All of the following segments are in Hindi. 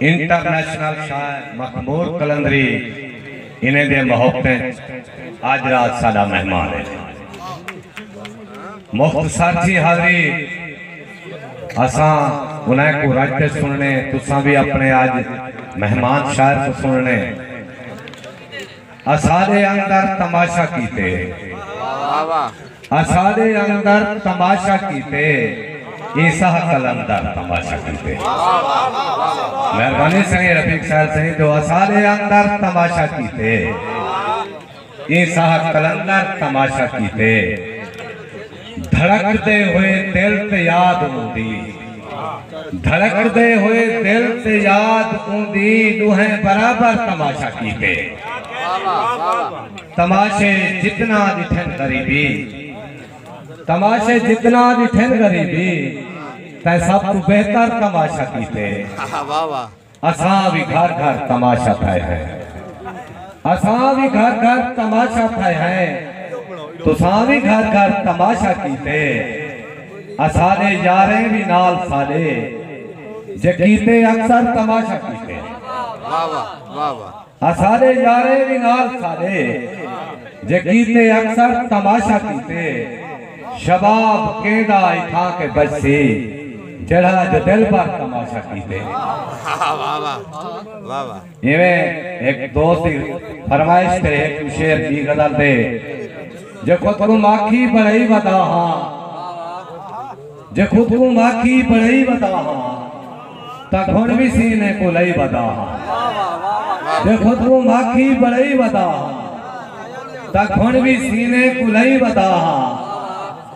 इंटरनेशनल शायर मखमूर कलंदरी इन्हें दे मोहब्बत आज रात सादा मेहमान है। मुख्तसर थी हाजरी असा उन्हें को रजते सुनने तुसा भी अपने आज मेहमान शायर को सुनने असादे अंदर तमाशा कीते असादे अंदर तमाशा कीते ईसा कलंदर तमाशा कीते मेहरबानी से रफीक साहब सही तो असादे अंदर तमाशा कीते ईसा कलंदर तमाशा कीते धड़कते हुए दिल ते याद ऊंदी धड़कते हुए दिल ते याद ऊंदी दुहें बराबर तमाशा कीते तमाशे जितना दिठन गरीबी तमाशे जितना दिठन गरीबी तै सब तू बेहतर तमाशा कीते असा भी घर घर तमाशा थे है असा भी घर घर तमाशा थे है तो सावी घर घर तमाशा कीते असादे यारे भी नाल साले जे कीते अक्सर तमाशा कीते असादे यारे भी नाल साले जे कीते अक्सर तमाशा कीते शबाब केदा इठा के बसी जड़ा जो दिल पर तमाशा कीते ये एक दोस्त फरमाइश थे एक शेर की गजल दे जे खुद को माखी बड़ई बता जे खुद को माखी बड़ई बता ता घोड़ भी सीने को लई बता जे खुद को माखी बड़ई बता ता घोड़ भी सीने को लई बता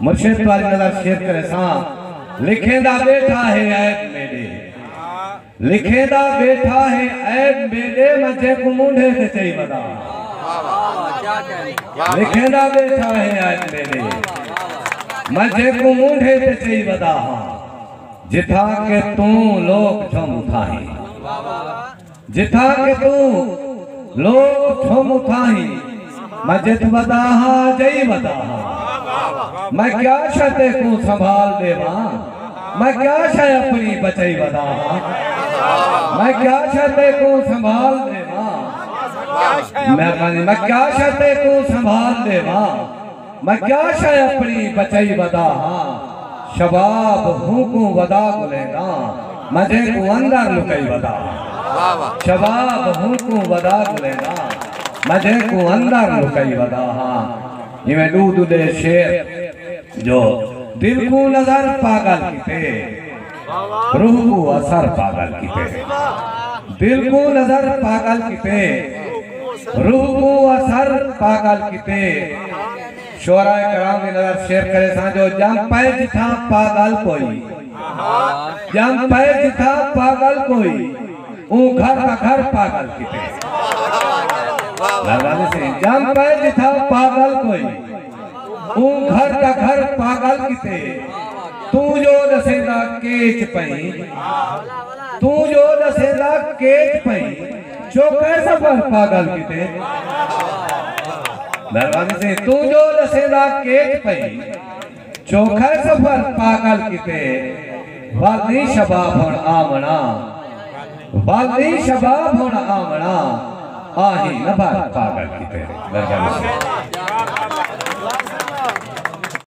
मुर्शिद वाली नजर शेर करे सा लिखेदा बैठा है ऐब मेरे लिखेदा बैठा है ऐब मेरे मजे को मुंडे से चाहिए बता लिखेदा बैठा है आज मेरे मजे को मुंडे से चाहिए बता जिथा के तू लोग झुम उठाही जिथा के तू लोग झुम उठाही मजित बता जई बता मैं क्या शते को संभाल देवा मैं क्या शय अपनी बचई बता मैं क्या शते को संभाल देवा मैं क्या शते को संभाल देवा मैं क्या शय अपनी बचई बता शबाब हूँ को वदा गुलेगा मजे को अंदर लुकई बता शबाब हूँ को वदा गुलेगा मजे को अंदर लुकई बता इवें दूध दे शेर जो दिल को नजर पागल कीते रूह को असर पागल कीते दिल को नजर पागल कीते रूह को असर पागल कीते शोराए कराम की नजर शेर करे सा जो जम पे जिथा पागल कोई जम पे जिथा पागल कोई ऊ घर का घर पागल कीते से जम पे जिथा पागल कोई ऊ घर का घर पागल कीते तू जो दसेदा केच पई तू जो दसेदा केच पई चौके सफर पागल कीते मेहरबानी से तू जो दसेदा केच पई चौके सफर पागल कीते वाली शबाब होण आमना वाली शबाब होण आमना आही नभर पागल कीते मेहरबानी से